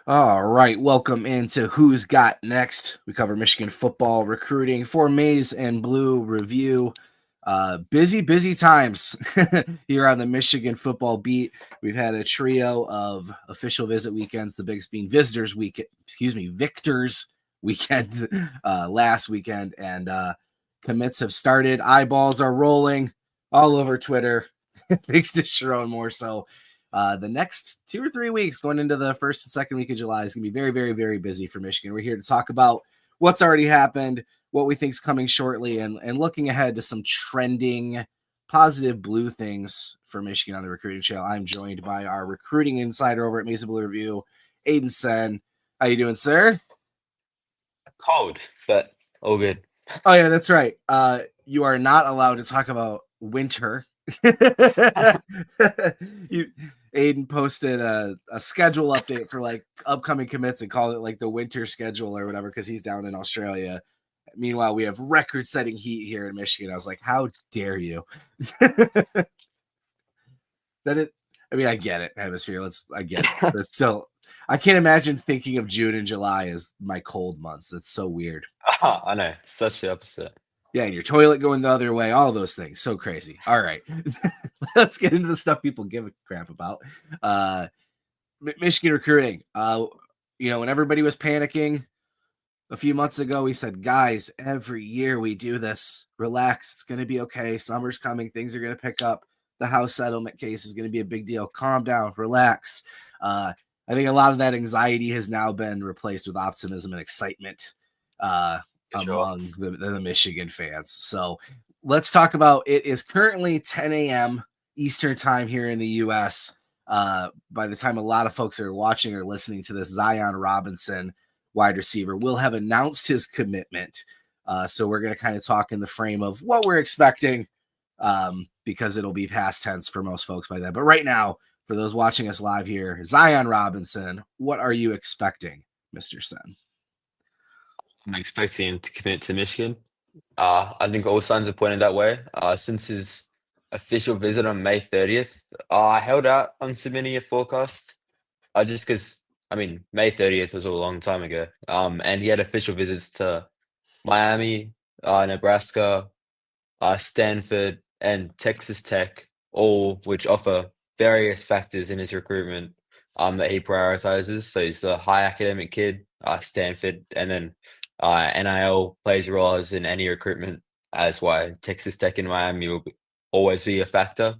All right, welcome into Who's Got Next. We cover Michigan football recruiting for Maize and Blue review. Busy times here on the Michigan football beat. We've had a trio of official visit weekends, the biggest being Victors weekend last weekend, and commits have started. Eyeballs are rolling all over Twitter, thanks to Sharon more so. The next 2 or 3 weeks going into the first and second week of July is going to be very, very, very busy for Michigan. We're here to talk about what's already happened, what we think is coming shortly, and looking ahead to some trending positive blue things for Michigan on the recruiting trail. I'm joined by our recruiting insider over at Maize Blue Review, Aidan Sen. How you doing, sir? Cold, but all good. Oh, yeah, that's right. You are not allowed to talk about winter. Aidan posted a schedule update for like upcoming commits and called it like the winter schedule or whatever because he's down in Australia. Meanwhile, we have record-setting heat here in Michigan. I was like, how dare you? I get it, hemisphere. I get it. But still, I can't imagine thinking of June and July as my cold months. That's so weird. I know, such the opposite. Yeah, and your toilet going the other way, all those things. So crazy. All right. Let's get into the stuff people give a crap about. Michigan recruiting. When everybody was panicking a few months ago, we said, guys, every year we do this. Relax. It's going to be okay. Summer's coming. Things are going to pick up. The house settlement case is going to be a big deal. Calm down. Relax. I think a lot of that anxiety has now been replaced with optimism and excitement among the Michigan fans. So let's talk about it. Is currently 10 a.m. Eastern time here in the U.S. By the time a lot of folks are watching or listening to this, Zion Robinson, wide receiver, will have announced his commitment. So we're going to kind of talk in the frame of what we're expecting because it'll be past tense for most folks by then. But right now, for those watching us live here, Zion Robinson, what are you expecting, Mr. Sen? I'm expecting him to commit to Michigan. I think all signs are pointing that way. Since his official visit on May 30th, I held out on submitting a forecast just because, May 30th was a long time ago. And he had official visits to Miami, Nebraska, Stanford, and Texas Tech, all which offer various factors in his recruitment that he prioritizes. So he's a high academic kid, Stanford, and then NIL plays a role as in any recruitment, as why Texas Tech and Miami will always be a factor.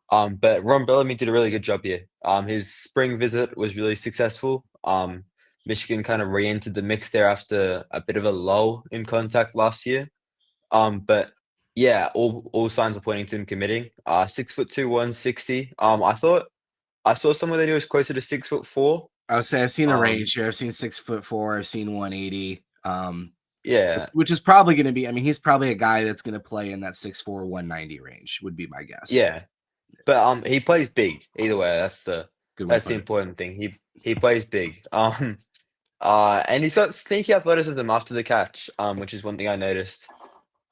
But Ron Bellamy did a really good job here. His spring visit was really successful. Michigan kind of re-entered the mix there after a bit of a lull in contact last year. But yeah, all signs are pointing to him committing. 6'2", 160. I saw somewhere that he was closer to 6'4". I would say I've seen a range here. I've seen 6'4". I've seen 180. Yeah, which is probably going to be. He's probably a guy that's going to play in that 6'4", 190 range. Would be my guess. yeah. But he plays big either way. That's the important thing. He plays big. And he's got sneaky athleticism after the catch, which is one thing I noticed.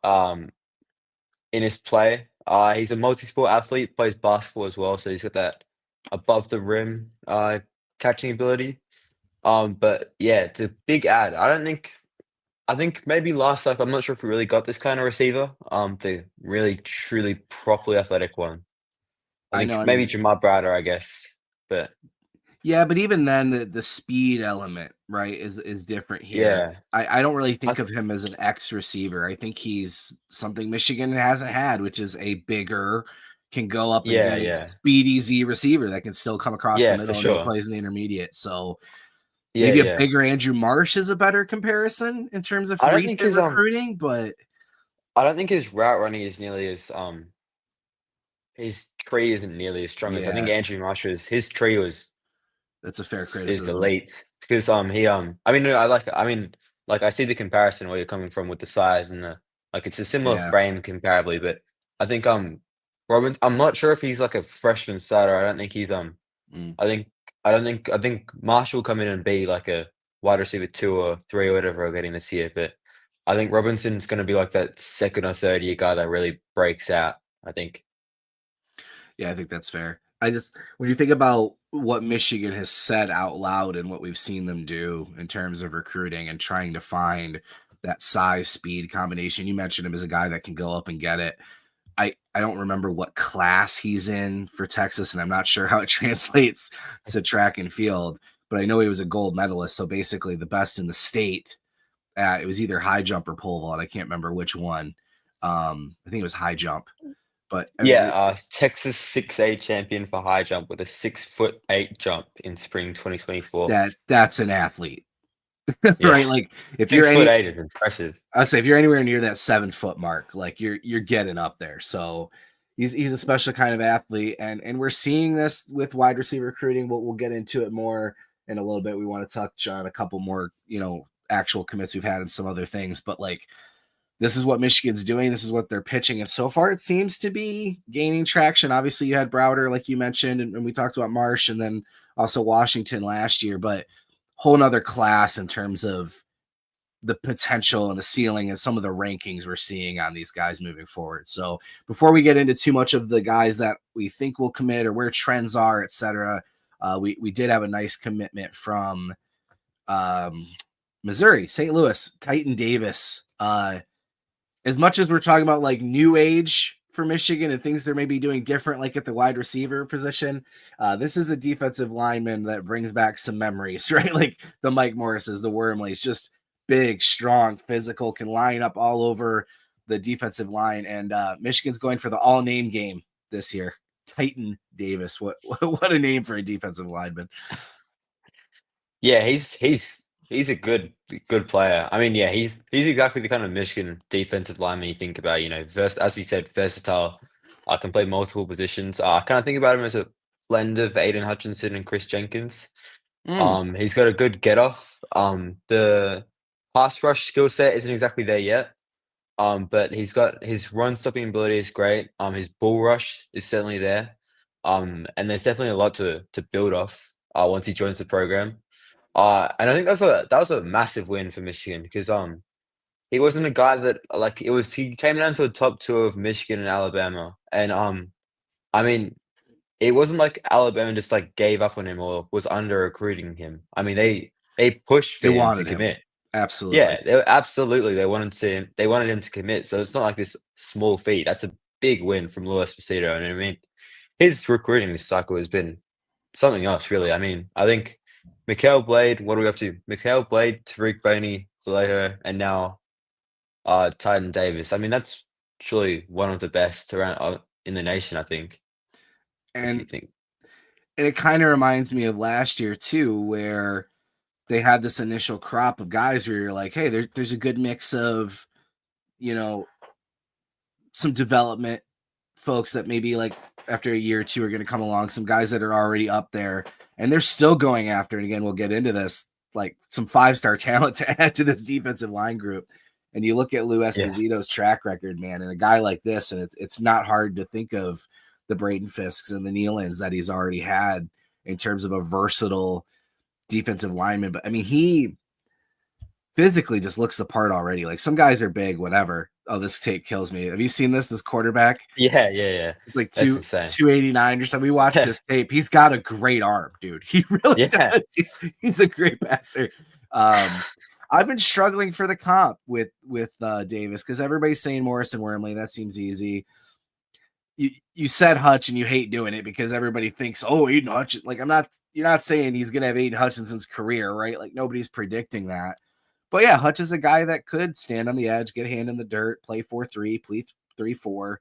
In his play, he's a multi-sport athlete, plays basketball as well, so he's got that above the rim catching ability. But yeah, it's a big ad. I think maybe last cycle, I'm not sure if we really got this kind of receiver. The really truly properly athletic one. I think maybe Jamar Browder, I guess. But yeah, but even then, the speed element, right, is different here. Yeah. I don't really think of him as an X receiver. I think he's something Michigan hasn't had, which is a bigger, can go up and get a speedy Z receiver that can still come across the middle and make plays in the intermediate. So maybe a bigger Andrew Marsh is a better comparison in terms of recent recruiting, but I don't think his route running is nearly as his tree isn't nearly as strong as I think Andrew Marsh's. His tree was. That's a fair criticism. Is elite because I see the comparison where you're coming from with the size and it's a similar frame comparably, but I think Robin, I'm not sure if he's like a freshman starter. I don't think he's I think Marshall will come in and be like a wide receiver 2 or 3 or whatever we're getting this year, but I think Robinson's going to be like that second or third year guy that really breaks out, I think. Yeah, I think that's fair. When you think about what Michigan has said out loud and what we've seen them do in terms of recruiting and trying to find that size speed combination. You mentioned him as a guy that can go up and get it. I don't remember what class he's in for Texas, and I'm not sure how it translates to track and field, but I know he was a gold medalist. So basically the best in the state at, it was either high jump or pole vault. I can't remember which one. I think it was high jump, but I mean, Texas 6A champion for high jump with a 6'8" jump in spring 2024. that's an athlete, Yeah, right? Like if you're 6'8" is impressive. I'd say if you're anywhere near that 7 foot mark, like you're getting up there. So he's a special kind of athlete, and we're seeing this with wide receiver recruiting. We'll get into it more in a little bit. We want to touch on a couple more, actual commits we've had and some other things, but like this is what Michigan's doing. This is what they're pitching, and so far it seems to be gaining traction. Obviously, you had Browder, like you mentioned, and we talked about Marsh, and then also Washington last year, but whole nother class in terms of the potential and the ceiling and some of the rankings we're seeing on these guys moving forward. So before we get into too much of the guys that we think will commit or where trends are, et cetera, we did have a nice commitment from Missouri, St. Louis, Titan Davis. As much as we're talking about like new age for Michigan and things they're maybe doing different, like at the wide receiver position, this is a defensive lineman that brings back some memories, right? Like the Mike Morrises, the Wormleys, just big, strong, physical, can line up all over the defensive line. And Michigan's going for the all name game this year. Titan Davis. What a name for a defensive lineman. Yeah, he's a good player. I mean, yeah, he's exactly the kind of Michigan defensive lineman you think about. As you said, versatile. Can play multiple positions. I kind of think about him as a blend of Aiden Hutchinson and Chris Jenkins. He's got a good get off. The pass rush skill set isn't exactly there yet. But he's got his run stopping ability is great. His bull rush is certainly there. And there's definitely a lot to build off. Once he joins the program. And I think that was a massive win for Michigan because he wasn't a guy that he came down to a top two of Michigan and Alabama. And I mean, it wasn't like Alabama just like gave up on him or was under recruiting him. I mean, they pushed for They him to wanted him. commit. Absolutely. Yeah, they wanted him to commit. So it's not like this small feat. That's a big win from Louis Pasito. And I mean, his recruiting this cycle has been something else, really. I mean, I think Mikael Blade, what are we up to? Mikael Blade, Tariq Boney, Vallejo, and now Titan Davis. I mean, that's surely one of the best around in the nation, I think. If you And think. it kind of reminds me of last year too, where they had this initial crop of guys where you're like, hey, there's a good mix of, some development folks that maybe like after a year or two are going to come along, some guys that are already up there and they're still going after. And again, we'll get into this, like some 5-star talent to add to this defensive line group. And you look at Lou Esposito's track record, man, and a guy like this, and it's not hard to think of the Braden Fisks and the Nealons that he's already had in terms of a versatile defensive lineman. But I mean, he physically just looks the part already. Like some guys are big, whatever. Oh, this tape kills me. Have you seen this quarterback? Yeah. It's like That's insane. 289 or something. We watched his tape. He's got a great arm, dude. He really does. He's a great passer. I've been struggling for the comp with Davis because everybody's saying Morrison Wormley. That seems easy. You said Hutch and you hate doing it because everybody thinks, oh, Aidan Hutchinson. Like you're not saying he's gonna have Aidan Hutchinson's career, right? Like nobody's predicting that. But yeah, Hutch is a guy that could stand on the edge, get a hand in the dirt, play 4-3, play 3-4,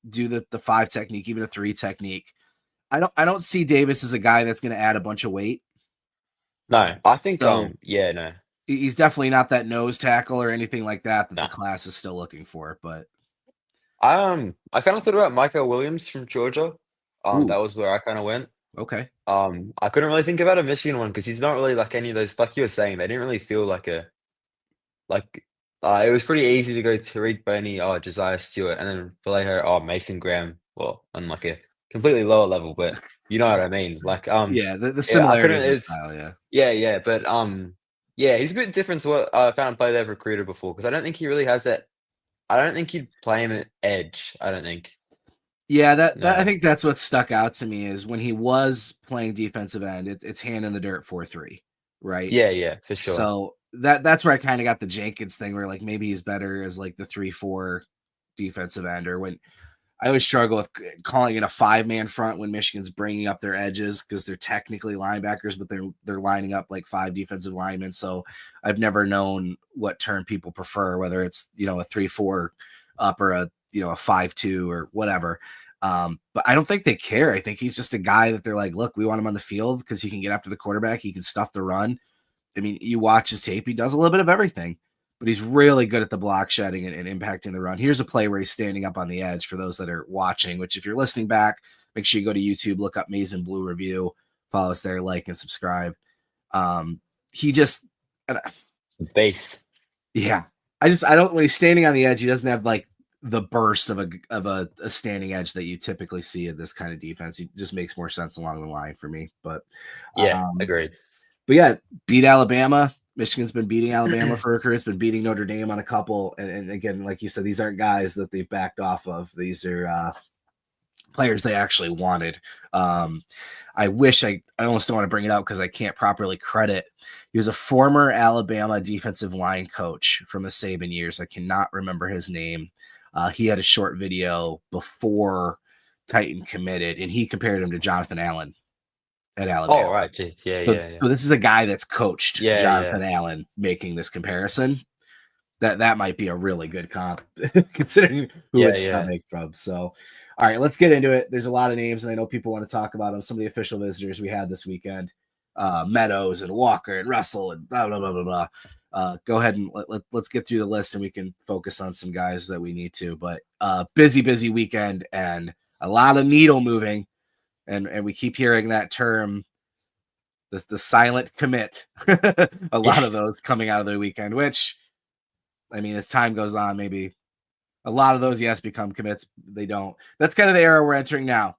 do the 5 technique, even a 3 technique. I don't see Davis as a guy that's going to add a bunch of weight. No, I think so. No. He's definitely not that nose tackle or anything like that the class is still looking for. But I kind of thought about Michael Williams from Georgia. That was where I kind of went. Okay. I couldn't really think about a Michigan one because he's not really like any of those. Like you were saying, they didn't really feel like it was pretty easy to go Tariq Boney, Josiah Stewart, and then Vallejo, Mason Graham. Well, on like a completely lower level, but you know what I mean. Like yeah, the similarities in style, yeah, but yeah, he's a bit different to what I kind of played they've recruited before because I don't think he really has that. I don't think he'd play him at edge. I don't think. Yeah, that I No. think that's what stuck out to me is when he was playing defensive end, it's hand in the dirt 4-3, right? Yeah, for sure. So that's where I kind of got the Jenkins thing where like maybe he's better as like the 3-4 defensive end, or when I always struggle with calling it a 5-man front when Michigan's bringing up their edges because they're technically linebackers, but they're lining up like 5 defensive linemen. So I've never known what term people prefer, whether it's a 3-4 up or a 5-2 or whatever. But I don't think they care. I think he's just a guy that they're like, look, we want him on the field because he can get after the quarterback, he can stuff the run. I mean, you watch his tape, he does a little bit of everything, but he's really good at the block shedding and impacting the run. Here's a play where he's standing up on the edge for those that are watching, which if you're listening back, make sure you go to YouTube, look up Maize Blue review, follow us there, like and subscribe. He just, Base. yeah, I don't, when he's standing on the edge, he doesn't have like the burst of a standing edge that you typically see in this kind of defense. He just makes more sense along the line for me, but Yeah, agreed. But yeah, beat Alabama. Michigan's been beating Alabama for a career. It's been beating Notre Dame on a couple. And again, like you said, these aren't guys that they've backed off of. These are players they actually wanted. I wish I almost don't want to bring it up because I can't properly credit. He was a former Alabama defensive line coach from the Saban years. I cannot remember his name. He had a short video before Titan committed, and he compared him to Jonathan Allen at Alabama. Oh, right. Geez. Yeah. So this is a guy that's coached Jonathan Yeah. Allen making this comparison. That might be a really good comp considering who it's coming from. So, all right, let's get into it. There's a lot of names, and I know people want to talk about them. Some of the official visitors we had this weekend, Meadows and Walker and Russell and blah, blah, blah, blah, blah. Go ahead and let's get through the list, and we can focus on some guys that we need to. But busy weekend and a lot of needle moving. And we keep hearing that term, the silent commit. A lot of those coming out of the weekend, which, I mean, as time goes on, maybe a lot of those, yes, become commits. They don't. That's kind of the era we're entering now.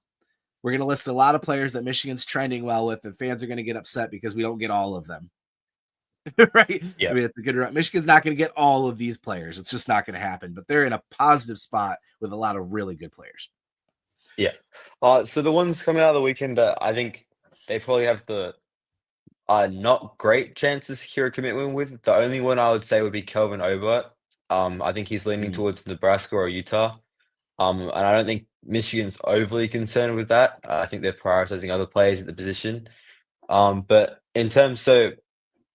We're going to list a lot of players that Michigan's trending well with, and fans are going to get upset because we don't get all of them. Right? Yeah. I mean, it's a good run. Michigan's not going to get all of these players. It's just not going to happen, but they're in a positive spot with a lot of really good players. Yeah. So the ones coming out of the weekend that I think they probably have the not great chance to secure a commitment with, the only one I would say would be Kelvin Obert. I think he's leaning towards Nebraska or Utah. And I don't think Michigan's overly concerned with that. I think they're prioritizing other players at the position. But in terms, so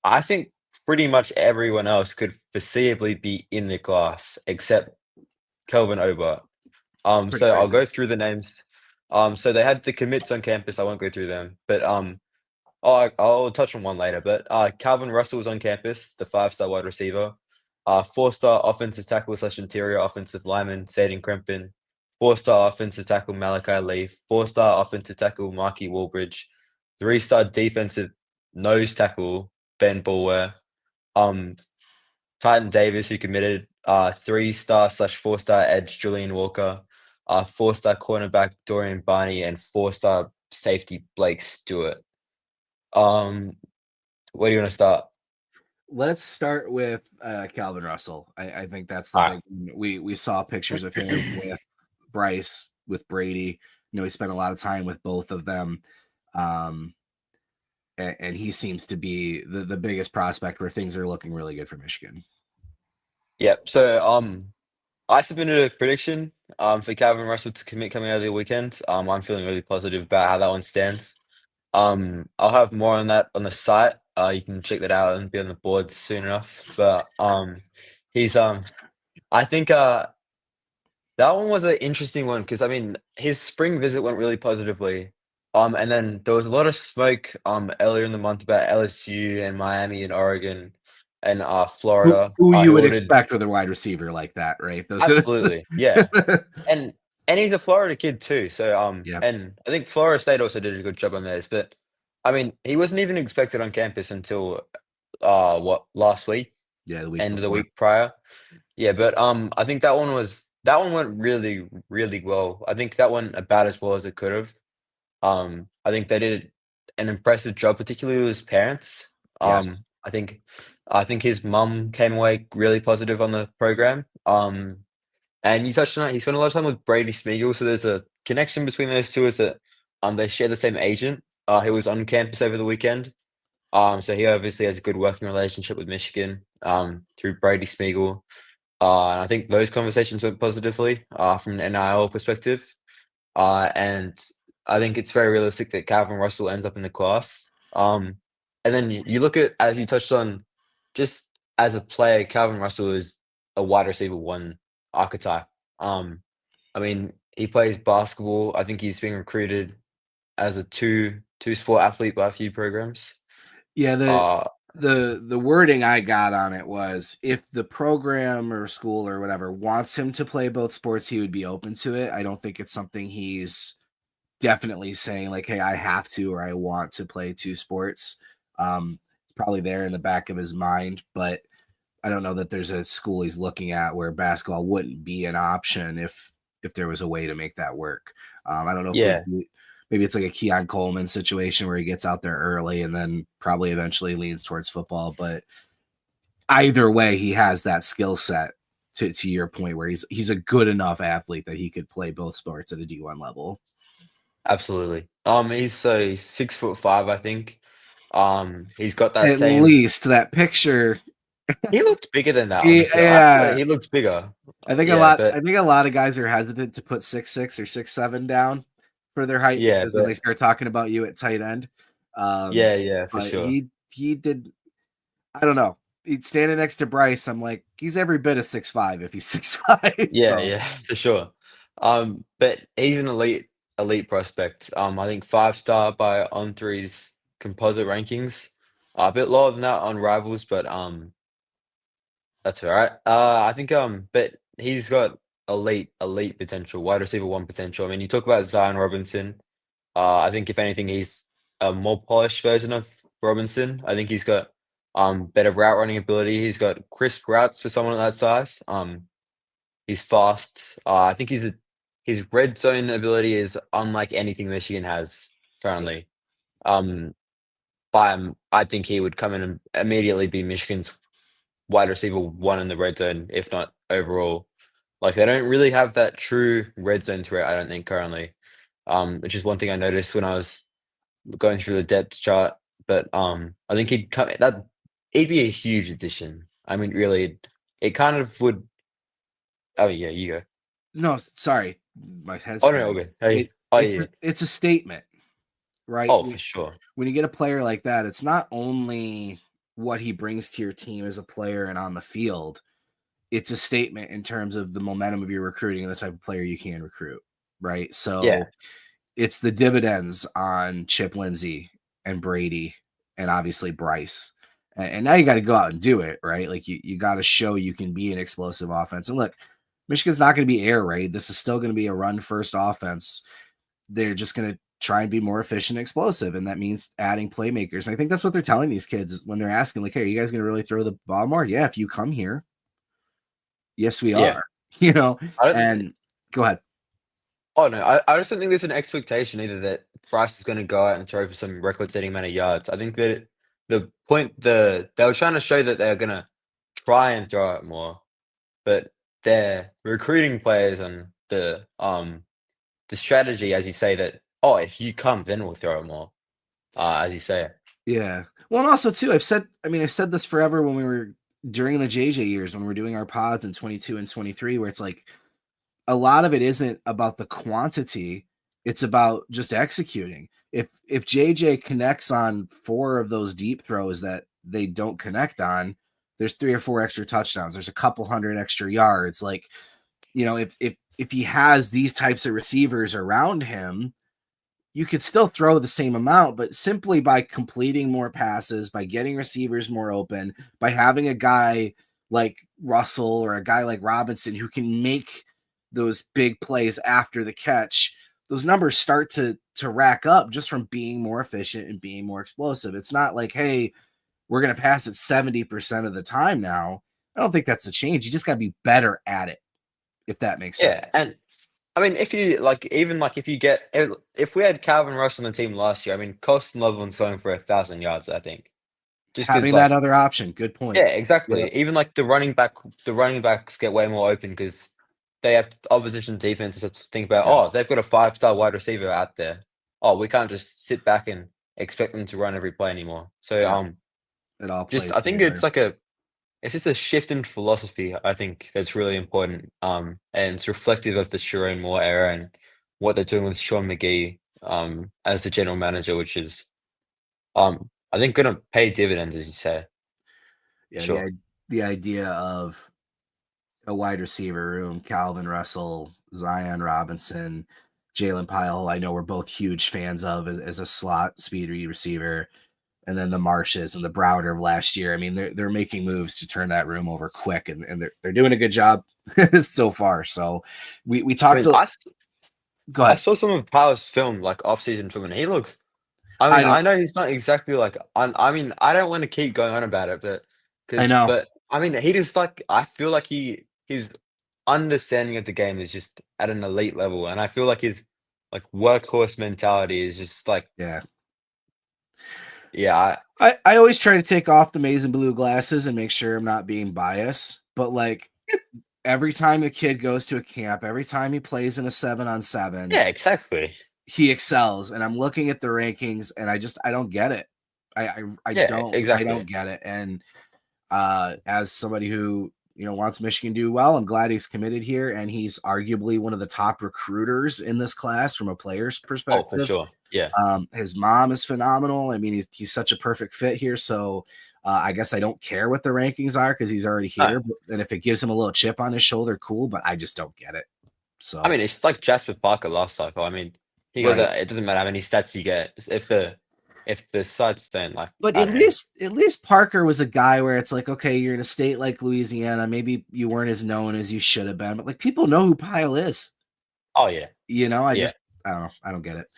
I think pretty much everyone else could foreseeably be in the class except Kelvin Obert. So I'll go through the names. So they had the commits on campus. I won't go through them, but I'll touch on one later. But Calvin Russell was on campus, the 5-star wide receiver. 4-star offensive tackle / interior offensive lineman Zaden Krempin. 4-star offensive tackle Malakai Lee. 4-star offensive tackle Marky Walbridge. 3-star defensive nose tackle Ben Bulwer. Titan Davis, who committed 3-star / 4-star edge Julian Walker. 4-star cornerback Dorian Barney, and 4-star safety Blake Stewart. Where do you want to start? Let's start with Calvin Russell. I think that's the big one. We saw pictures of him with Bryce, with Brady. He spent a lot of time with both of them. And he seems to be the biggest prospect where things are looking really good for Michigan. Yep. So I submitted a prediction for Calvin Russell to commit coming out of the weekend. I'm feeling really positive about how that one stands. I'll have more on that on the site. You can check that out and be on the board soon enough. But he's I think that one was an interesting one because I mean his spring visit went really positively. And then there was a lot of smoke earlier in the month about LSU and Miami and Oregon and Florida. Who you would expect with a wide receiver like that, right? Absolutely, yeah. And he's a Florida kid too. So Yeah. and I think Florida State also did a good job on theirs. But I mean, he wasn't even expected on campus until last week? Yeah, the week End of the before. week prior. Yeah, but I think that one went really, really well. I think that went about as well as it could have. I think they did an impressive job, particularly with his parents. Yes. I think his mum came away really positive on the program. And you touched on it. He spent a lot of time with Brady Smeagol, so there's a connection between those two is that they share the same agent. He was on campus over the weekend. So he obviously has a good working relationship with Michigan through Brady Smeagol. And I think those conversations went positively from an NIL perspective. And I think it's very realistic that Calvin Russell ends up in the class. And then you look at, as you touched on, just as a player, Calvin Russell is a wide receiver one archetype. I mean, he plays basketball. I think he's being recruited as a two sport athlete by a few programs. Yeah, Uh, the wording I got on it was if the program or school or whatever wants him to play both sports, he would be open to it. I don't think it's something he's definitely saying like, hey, I have to or I want to play two sports. It's probably there in the back of his mind, but I don't know that there's a school he's looking at where basketball wouldn't be an option if there was a way to make that work. I don't know if yeah, maybe it's like a Keon Coleman situation where he gets out there early and then probably eventually leans towards football. But either way, he has that skill set to your point where he's a good enough athlete that he could play both sports at a D1 level. absolutely. He's 6'5", I think. He's got that At same. least that picture. He looked bigger than that, honestly. I feel like Yeah. he looks bigger. I think a lot of guys are hesitant to put 6'6" or 6'7" down for their height Yeah, because then but they start talking about you at tight end. yeah, for But sure. he did. I don't know. He's standing next to Bryce. I'm like, he's every bit of 6'5" if he's 6'5". So Yeah, for sure. But he's an elite prospect. I think 5-star by On3's composite rankings. A bit lower than that on Rivals, but that's all right. I think but he's got elite potential, wide receiver one potential. I mean, you talk about Zion Robinson. I think if anything, he's a more polished version of Robinson. I think he's got better route running ability. He's got crisp routes for someone of that size. He's fast. I think his red zone ability is unlike anything Michigan has yeah, currently. Um, I think he would come in and immediately be Michigan's wide receiver one in the red zone, if not overall. Like they don't really have that true red zone threat, I don't think currently. Which is one thing I noticed when I was going through the depth chart. But I think he'd be a huge addition. I mean, really, it kind of would. Oh yeah, you go. no, sorry, my head Oh no, spinning. okay. Hey, oh yeah. It's a statement, right? Oh, for sure. When you get a player like that, it's not only what he brings to your team as a player and on the field. It's a statement in terms of the momentum of your recruiting and the type of player you can recruit, right? Yeah, So it's the dividends on Chip Lindsey and Brady and obviously Bryce. And now you got to go out and do it, right? Like you got to show you can be an explosive offense. And look, Michigan's not going to be air raid. This is still going to be a run first offense. They're just going to try and be more efficient and explosive. And that means adding playmakers. And I think that's what they're telling these kids is when they're asking, like, hey, are you guys going to really throw the ball more? Yeah, if you come here. Yes, we yeah. are. You know, I don't. and go ahead. Oh no, I just don't think there's an expectation either that Bryce is going to go out and throw for some record-setting amount of yards. I think that they were trying to show that they're going to try and throw it more, but they're recruiting players and the strategy, as you say, that if you come, then we'll throw it more. As you say, Yeah. Well, and also too, I said this forever when we were during the JJ years when we were doing our pods in 22 and 23, where it's like a lot of it isn't about the quantity, it's about just executing. If JJ connects on 4 of those deep throws that they don't connect on, there's 3 or 4 extra touchdowns. There's a couple hundred extra yards. Like, if he has these types of receivers around him, you could still throw the same amount, but simply by completing more passes, by getting receivers more open, by having a guy like Russell or a guy like Robinson who can make those big plays after the catch, those numbers start to rack up just from being more efficient and being more explosive. It's not like, hey, we're going to pass it 70% of the time now. I don't think that's the change. You just got to be better at it, if that makes sense. yeah, and I mean, if you like, even like if we had Calvin Rush on the team last year, I mean, Colston Loveland's going for 1,000 yards, I think, just because Having like that other option, good yeah, point. exactly. Yep. Even like the running backs get way more open because they have opposition defenses to think about, Yes. they've got a 5-star wide receiver out there. Oh, we can't just sit back and expect them to run every play anymore. So, Yeah. It all just plays I think together. it's just a shift in philosophy, I think, that's really important, and it's reflective of the Sharon Moore era and what they're doing with Sean McGee, as the general manager, which is, I think gonna pay dividends, as you say. Yeah, Sure. the idea of a wide receiver room, Calvin Russell, Zion Robinson, Jalen Pyle, I know we're both huge fans of as a slot speed receiver, and then the Marshes and the Browder of last year. I mean, they're making moves to turn that room over quick, and they're doing a good job so far. So we I talked mean, to go I ahead. saw some of Powell's film, like, off-season film, and he looks I I mean, don't I know he's not exactly like I mean, I don't wanna keep going on about it, but I know. I mean, he just like I feel like his understanding of the game is just at an elite level, and I feel like his, like, workhorse mentality is just like Yeah. yeah, I always try to take off the Maize Blue glasses and make sure I'm not being biased, but like every time the kid goes to a camp, every time he plays in a 7-on-7, yeah, exactly. he excels. And I'm looking at the rankings and I don't get it. Yeah, I don't exactly. get it. And as somebody who wants Michigan to do well, I'm glad he's committed here, and he's arguably one of the top recruiters in this class from a player's Oh, for perspective. sure. Yeah. His mom is phenomenal. I mean, he's such a perfect fit here. So I guess I don't care what the rankings are because he's already No, here. And if it gives him a little chip on his shoulder, cool. But I just don't get it. I So mean, it's like Jasper Parker last cycle. I mean, he goes, right. it doesn't matter how many stats you get, if the sites don't, like, But I don't know. at least Parker was a guy where it's like, okay, you're in a state like Louisiana. Maybe you weren't as known as you should have been, but like people know who Pyle is. Oh, yeah. Yeah. I don't know. I don't get it.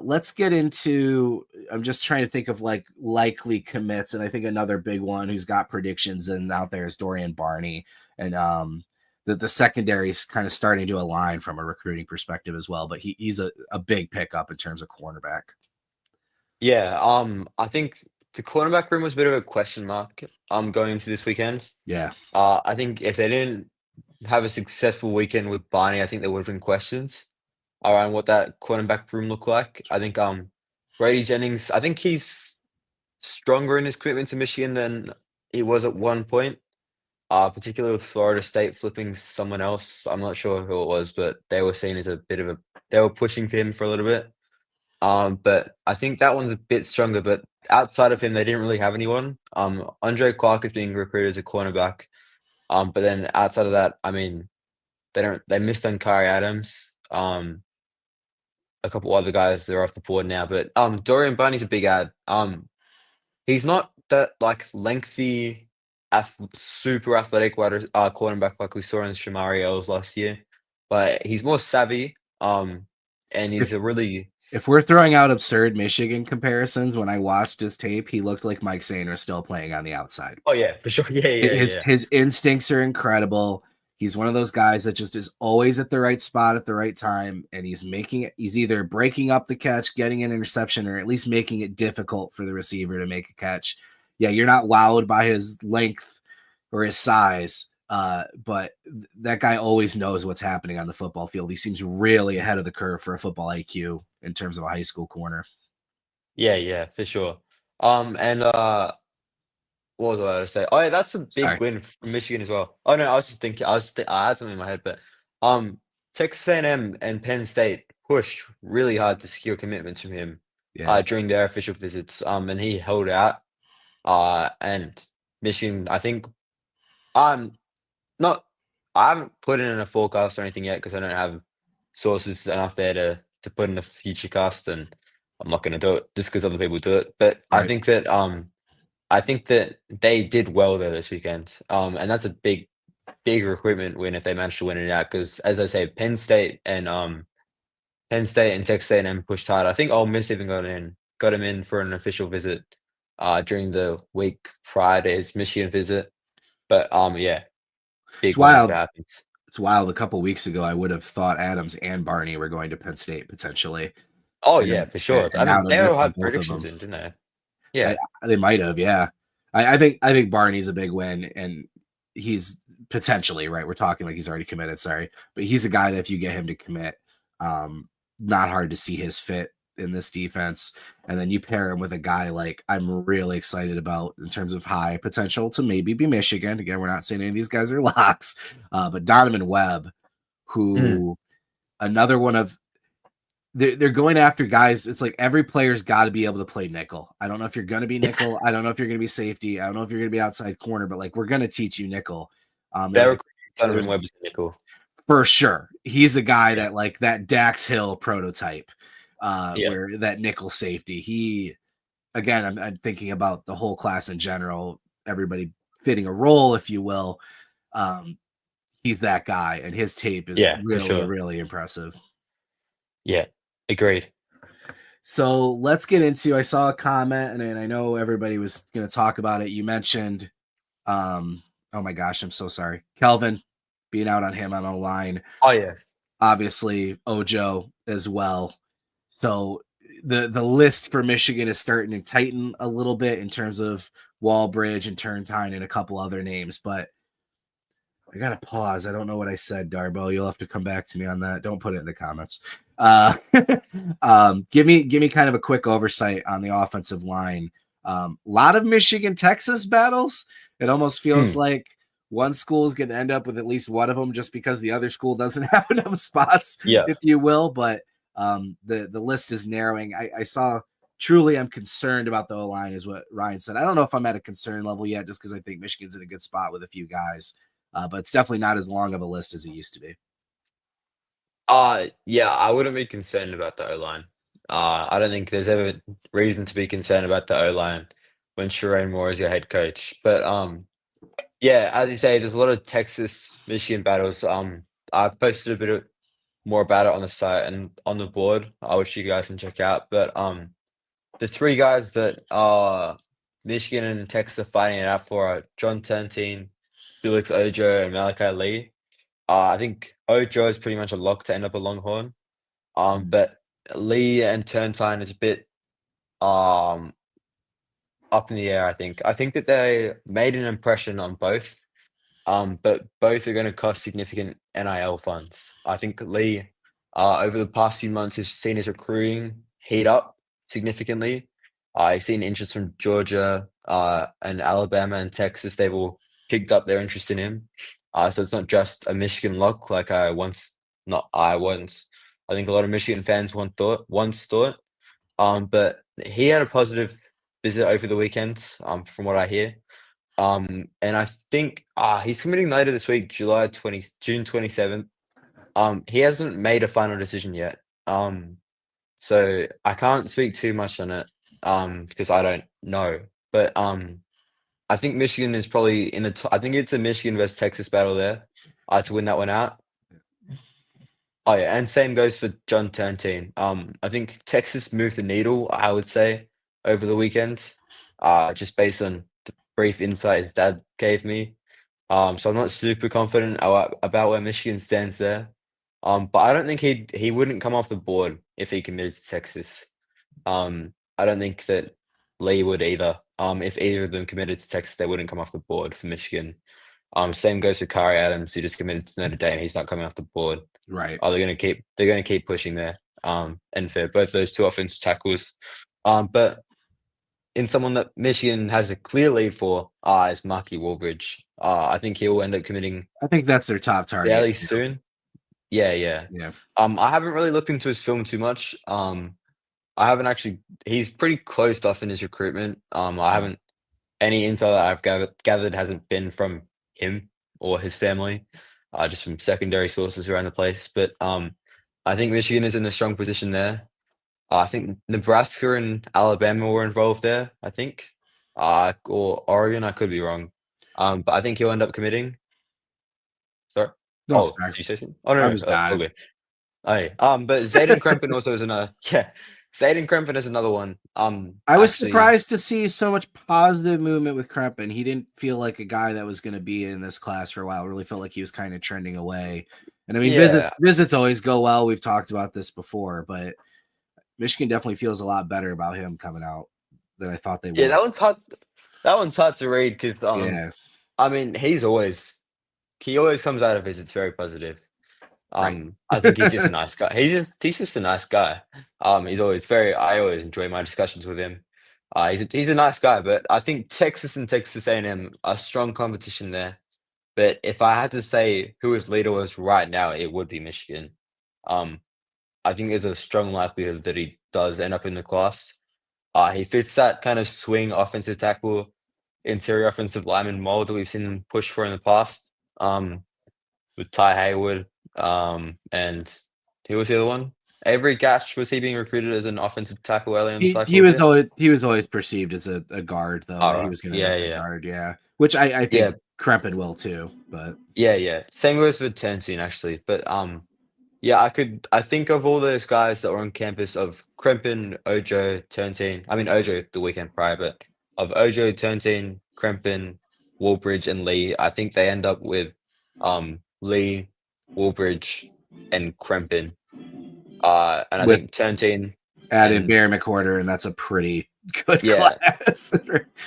Let's get into. I'm just trying to think of like likely commits, and I think another big one who's got predictions and out there is Dorian Barney, and the secondary is kind of starting to align from a recruiting perspective as well. But he's a big pickup in terms of cornerback. Yeah, I think the cornerback room was a bit of a question mark, going into this weekend. Yeah, I think if they didn't have a successful weekend with Barney, I think there would have been questions around what that cornerback room looked like. I think, Brady Jennings, I think he's stronger in his commitment to Michigan than he was at one point, particularly with Florida State flipping someone else. I'm not sure who it was, but they were seen as a bit of a they were pushing for him for a little bit. But I think that one's a bit stronger, but outside of him, they didn't really have anyone. Andre Clarke is being recruited as a cornerback. But then outside of that, I mean, they missed on Kari Adams. A couple other guys, they're off the board now, but Dorian Barney's a big ad. He's not that like lengthy, super athletic cornerback like we saw in Shamari Ells last year, but he's more savvy. And he's if a really if we're throwing out absurd Michigan comparisons, when I watched his tape, he looked like Mike Sainer still playing on the outside. oh yeah, for sure. Yeah, yeah, yeah. His instincts are incredible. He's one of those guys that just is always at the right spot at the right time, and he's making it. He's either breaking up the catch, getting an interception, or at least making it difficult for the receiver to make a catch. Yeah, you're not wowed by his length or his size, but that guy always knows what's happening on the football field. He seems really ahead of the curve for a football IQ in terms of a high school corner. Yeah, yeah, for sure. And what was I about to say? Oh yeah, that's a big Sorry. win for Michigan as well. Oh no, I was just thinking, I had something in my head, but Texas A&M and Penn State pushed really hard to secure commitments from him Yeah. during their official visits. And he held out. And Michigan, I think, I'm not, I haven't put in a forecast or anything yet because I don't have sources enough there to put in a future cast, and I'm not going to do it just because other people do it. But Right. I think that they did well there this weekend, and that's a big recruitment win if they manage to win it out. Because as I say, Penn State and Texas A&M pushed hard. I think Ole Miss even got him in for an official visit during the week prior to his Michigan visit. But yeah, It's big win if it wild. happens. It's wild. A couple weeks ago, I would have thought Adams and Barney were going to Penn State potentially, Oh yeah, and for sure. I now mean, they're they all missing had both of predictions them. in, didn't they? I, Yeah, they might have, yeah. I think Barney's a big win, and he's potentially, right? We're talking like he's already committed, sorry. But he's a guy that if you get him to commit, not hard to see his fit in this defense. And then you pair him with a guy like I'm really excited about in terms of high potential to maybe be Michigan. Again, we're not saying any of these guys are locks, but Donovan Webb, who another one of they're going after guys. It's like every player's got to be able to play nickel. I don't know if you're going to be nickel. I don't know if you're going to be safety. I don't know if you're going to be outside corner, but like we're going to teach you nickel. Donovan Webb is nickel. For sure. He's a guy that like that Dax Hill prototype, where that nickel safety. He, again, I'm thinking about the whole class in general, everybody fitting a role, if you will. He's that guy, and his tape is really impressive. Yeah, agreed. So let's get into, I saw a comment and I know everybody was going to talk about it. You mentioned, oh my gosh, I'm so sorry. Kelvin being out on him on O-line. Oh yeah. Obviously Ojo as well. So the list for Michigan is starting to tighten a little bit in terms of Walbridge and Turntine and a couple other names, but I got to pause. I don't know what I said, Darbo. You'll have to come back to me on that. Don't put it in the comments. Give me kind of a quick oversight on the offensive line. A lot of Michigan Texas battles. It almost feels like one school is going to end up with at least one of them just because the other school doesn't have enough spots, if you will. But the list is narrowing. I saw truly I'm concerned about the O-line is what Ryan said. I don't know if I'm at a concern level yet just because I think Michigan's in a good spot with a few guys. But it's definitely not as long of a list as it used to be. Yeah, I wouldn't be concerned about the O-line. I don't think there's ever reason to be concerned about the O-line when Sherrone Moore is your head coach. But yeah, as you say, there's a lot of Texas-Michigan battles. I posted a bit more about it on the site and on the board, which you guys can check out. But the three guys that Michigan and Texas are fighting it out for are John Turntine, Felix Ojo, and Malakai Lee. I think Ojo is pretty much a lock to end up a Longhorn. But Lee and Turntine is a bit up in the air, I think. I think that they made an impression on both, but both are going to cost significant NIL funds. I think Lee, over the past few months, has seen his recruiting heat up significantly. I've seen interest from Georgia and Alabama and Texas. They've all picked up their interest in him. So it's not just a Michigan lock like I think a lot of Michigan fans once thought. But he had a positive visit over the weekend, from what I hear. And I think he's committing later this week, June 27th. He hasn't made a final decision yet. So I can't speak too much on it because I don't know. But I think Michigan is probably in the I think it's a Michigan versus Texas battle there to win that one out. Oh yeah, and same goes for John Turntine. I think Texas moved the needle, I would say, over the weekend, just based on the brief insight his dad gave me. So I'm not super confident about where Michigan stands there. But I don't think he wouldn't come off the board if he committed to Texas. I don't think that Lee would either. If either of them committed to Texas, they wouldn't come off the board for Michigan. Same goes for Kari Adams, who just committed to Notre Dame. He's not coming off the board. Right. They're gonna keep pushing there. And for both those two offensive tackles. But in someone that Michigan has a clear lead for is Marky Walbridge. I think he'll end up committing. I think that's their top target fairly soon. Yeah. I haven't really looked into his film too much. I haven't actually. He's pretty closed off in his recruitment. I haven't any intel that I've gathered hasn't been from him or his family, just from secondary sources around the place. But I think Michigan is in a strong position there. I think Nebraska and Alabama were involved there. I think, or Oregon. I could be wrong. But I think he'll end up committing. Sorry. No, sorry. Did you say something? Oh no, I was dying. okay. But Zaden Krempin also is another. Yeah, Zaden Krempin is another one. I was surprised to see so much positive movement with Krempin. He didn't feel like a guy that was going to be in this class for a while. Really felt like he was kind of trending away. And I mean, visits always go well. We've talked about this before, but Michigan definitely feels a lot better about him coming out than I thought they would. Yeah, that one's hard to read because I mean, he's always he always comes out of visits very positive. Right. I think he's just a nice guy. He's just a nice guy. He's always very. I always enjoy my discussions with him. He's a nice guy, but I think Texas and Texas A&M are strong competition there. But if I had to say who his leader was right now, it would be Michigan. Um, I think there's a strong likelihood that he does end up in the class. He fits that kind of swing offensive tackle, interior offensive lineman mold that we've seen him push for in the past. With Ty Hayward, and who was the other one? Avery Gash, was he being recruited as an offensive tackle early in the cycle a bit? He was always perceived as a guard though, that he Alright. was going to end Yeah, up a yeah. guard, yeah. Which I think Yeah, Krempin will too, but yeah, yeah. Same goes for Tenzin actually, but, yeah, I think of all those guys that were on campus of Krempin, Ojo, Turnteen. I mean, Ojo the weekend prior, but of Ojo, Turnteen, Krempin, Wallbridge, and Lee, I think they end up with, Lee, Wallbridge, and Krempin. And I with think Turntine add in and Barry McWhorter, and that's a pretty good yeah, class.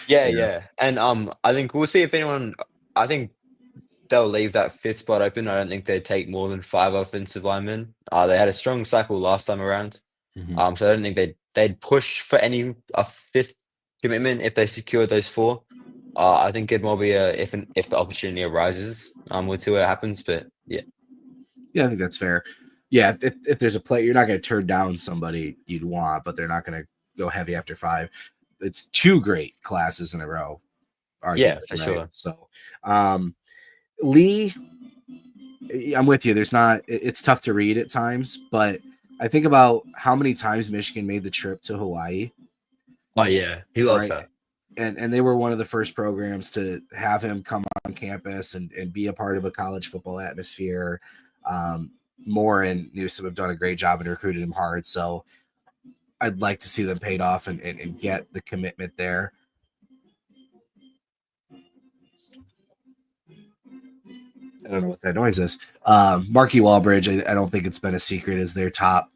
yeah, Yeah. yeah. And I think we'll see if anyone. I think they'll leave that fifth spot open. I don't think they'd take more than 5 offensive linemen. They had a strong cycle last time around. Mhm. So I don't think they'd push for a fifth commitment if they secured those 4. I think it'd more be a if the opportunity arises. We'll see what happens, but yeah. Yeah, I think that's fair. Yeah, if there's a play, you're not going to turn down somebody you'd want, but they're not going to go heavy after 5. It's 2 great classes in a row, Yeah, arguably, for right? sure. So, Lee, I'm with you. It's tough to read at times, but I think about how many times Michigan made the trip to Hawaii, Oh, yeah. He loves right? that. And they were one of the first programs to have him come on campus and be a part of a college football atmosphere. Moore and Newsom have done a great job and recruited him hard. So I'd like to see them paid off and get the commitment there. I don't know what that noise is. Marky Walbridge, I don't think it's been a secret, is their top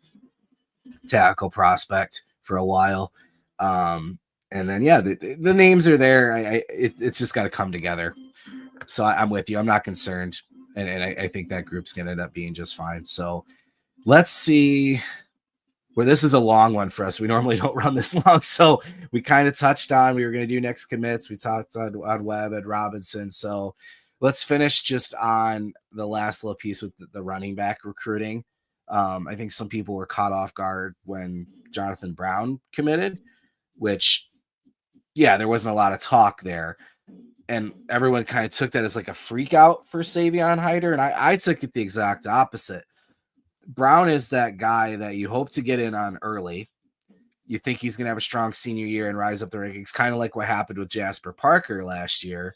tackle prospect for a while. And then, yeah, the names are there. It's just got to come together. So I'm with you. I'm not concerned. And I think that group's going to end up being just fine. So let's see where this is a long one for us. We normally don't run this long. So we kind of touched on, we were going to do next commits. We talked on Webb and Robinson. So let's finish just on the last little piece with the running back recruiting. I think some people were caught off guard when Jonathan Brown committed, which, yeah, there wasn't a lot of talk there. And everyone kind of took that as like a freak out for Savion Hiter. And I took it the exact opposite. Brown is that guy that you hope to get in on early. You think he's going to have a strong senior year and rise up the rankings, kind of like what happened with Jasper Parker last year.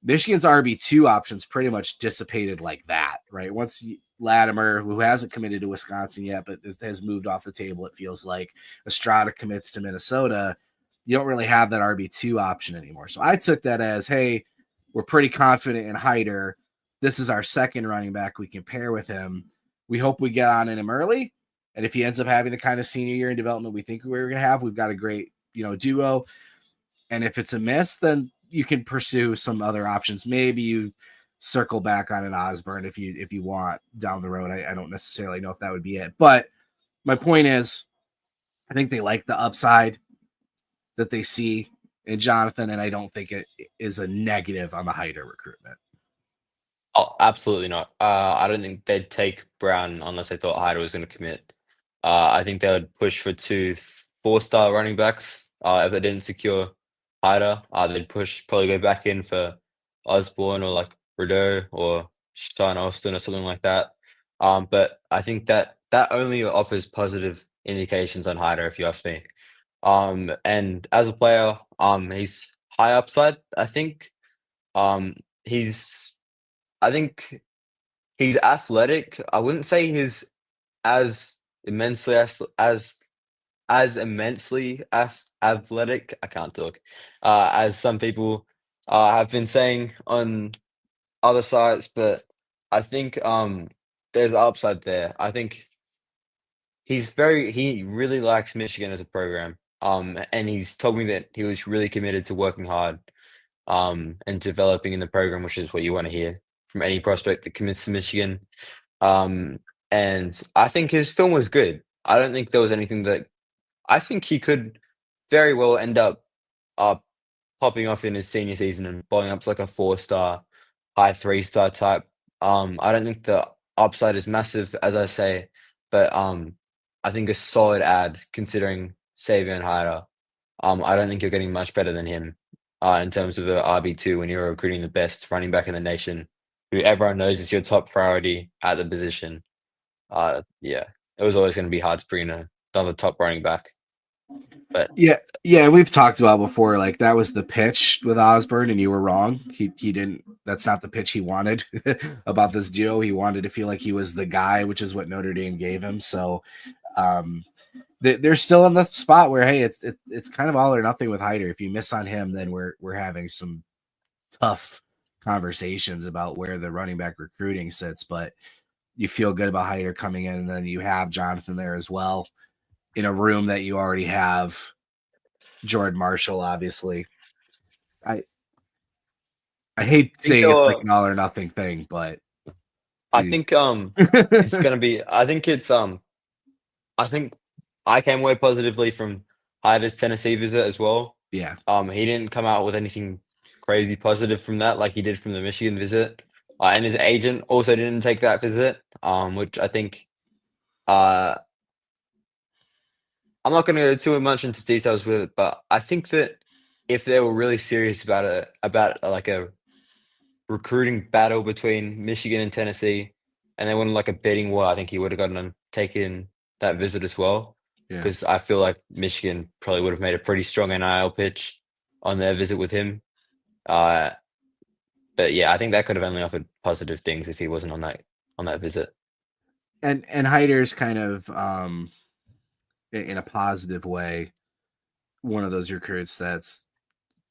Michigan's RB2 options pretty much dissipated like that, right? Once Latimer, who hasn't committed to Wisconsin yet, but has moved off the table, it feels like Estrada commits to Minnesota, you don't really have that RB2 option anymore. So I took that as, hey, we're pretty confident in Hiter. This is our second running back we can pair with him. We hope we get on in him early. And if he ends up having the kind of senior year in development we think we're going to have, we've got a great, duo. And if it's a miss, then you can pursue some other options. Maybe you circle back on an Osborne if you want down the road. I don't necessarily know if that would be it. But my point is, I think they like the upside that they see in Jonathan, and I don't think it is a negative on the Hiter recruitment. Oh, absolutely not. I don't think they'd take Brown unless they thought Hyder was going to commit. I think they would push for 2 4-star running backs. If they didn't secure Hyder, they'd probably go back in for Osborne or like Rideau or Sean Austin or something like that. But I think that only offers positive indications on Hyder, if you ask me. And as a player, he's high upside. Um, he's I think he's athletic. I wouldn't say he's as immensely as immensely as athletic. I can't talk. As some people have been saying on other sites, but I think there's upside there. I think he really likes Michigan as a program. And he's told me that he was really committed to working hard and developing in the program, which is what you want to hear. from any prospect that commits to Michigan. And I think his film was good. I don't think there was anything that I think he could very well end up uh, popping off in his senior season and blowing up to like a 4-star, high 3-star type. I don't think the upside is massive, as I say, but I think a solid ad considering Savion Hiter. I don't think you're getting much better than him in terms of a RB2 when you're recruiting the best running back in the nation, who everyone knows is your top priority at the position. Yeah, it was always going to be hard to bring another top running back. But yeah, we've talked about before. Like that was the pitch with Osborne, and you were wrong. He didn't. That's not the pitch he wanted about this duo. He wanted to feel like he was the guy, which is what Notre Dame gave him. So they're still in the spot where hey, it's kind of all or nothing with Hiter. If you miss on him, then we're having some tough conversations about where the running back recruiting sits. But you feel good about Hiter coming in, and then you have Jonathan there as well, in a room that you already have Jordan Marshall, obviously. I hate saying it's like an all or nothing thing, but I think it's gonna be I think I came away positively from Hiter's Tennessee visit as well. Yeah. He didn't come out with anything crazy positive from that like he did from the Michigan visit. And his agent also didn't take that visit, which I think I'm not going to go too much into details with it, but I think that if they were really serious about like a recruiting battle between Michigan and Tennessee, and they wanted like a betting war, I think he would have gotten and taken that visit as well. Yeah. Because I feel like Michigan probably would have made a pretty strong NIL pitch on their visit with him. But yeah, I think that could have only offered positive things if he wasn't on that visit. And Hiter's kind of in a positive way, one of those recruits that's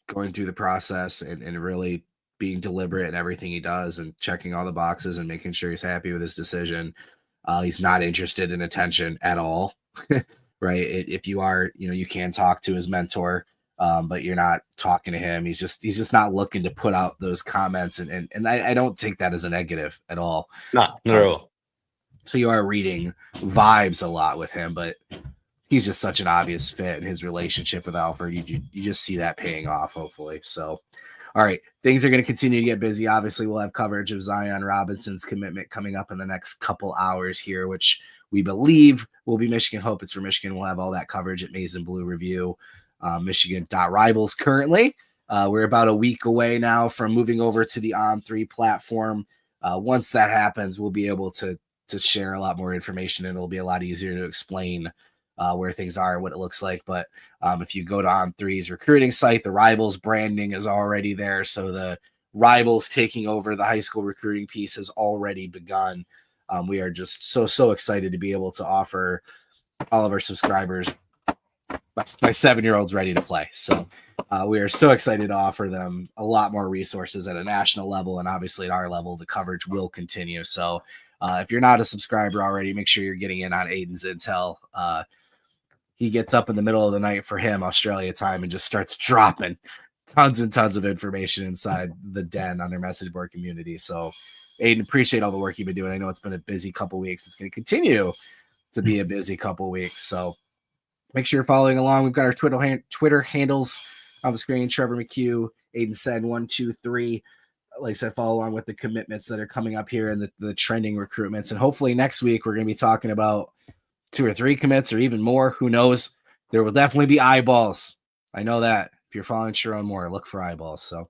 going through the process and really being deliberate in everything he does and checking all the boxes and making sure he's happy with his decision. He's not interested in attention at all, right? If you are, you can talk to his mentor, but you're not talking to him. He's just not looking to put out those comments. And I don't take that as a negative at all. Not at all. So you are reading vibes a lot with him, but he's just such an obvious fit in his relationship with Alfred. You just see that paying off, hopefully. So, all right, things are going to continue to get busy. Obviously, we'll have coverage of Zion Robinson's commitment coming up in the next couple hours here, which we believe will be Michigan Hope. It's for Michigan. We'll have all that coverage at Maize Blue Review, Michigan.Rivals currently. We're about a week away now from moving over to the On3 platform. Once that happens, we'll be able to share a lot more information, and it'll be a lot easier to explain where things are and what it looks like. But if you go to On3's recruiting site, the Rivals branding is already there. So the Rivals taking over the high school recruiting piece has already begun. We are just so excited to be able to offer all of our subscribers. My 7-year-old's ready to play. So we are so excited to offer them a lot more resources at a national level. And obviously at our level, the coverage will continue. So if you're not a subscriber already, make sure you're getting in on Aidan's intel. He gets up in the middle of the night for him, Australia time, and just starts dropping tons and tons of information inside the den on their message board community. So Aidan, appreciate all the work you've been doing. I know it's been a busy couple weeks. It's going to continue to be a busy couple weeks. So make sure you're following along. We've got our Twitter handles on the screen. Trevor McCue, Aidan Sen 123. Like I said, follow along with the commitments that are coming up here and the trending recruitments. And hopefully next week we're going to be talking about 2 or 3 commits or even more. Who knows? There will definitely be eyeballs. I know that. If you're following Sharon Moore, look for eyeballs. So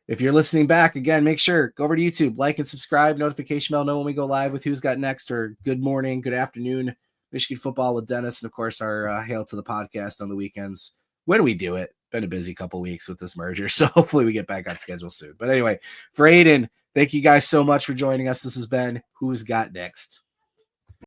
if you're listening back, again, make sure go over to YouTube, like and subscribe, notification bell, know when we go live with Who's Got Next or Good Morning, Good Afternoon, Michigan Football with Dennis, and of course our Hail to the Podcast on the weekends when we do it. Been a busy couple weeks with this merger, so hopefully we get back on schedule soon. But anyway, for Aidan, thank you guys so much for joining us. This has been Who's Got Next.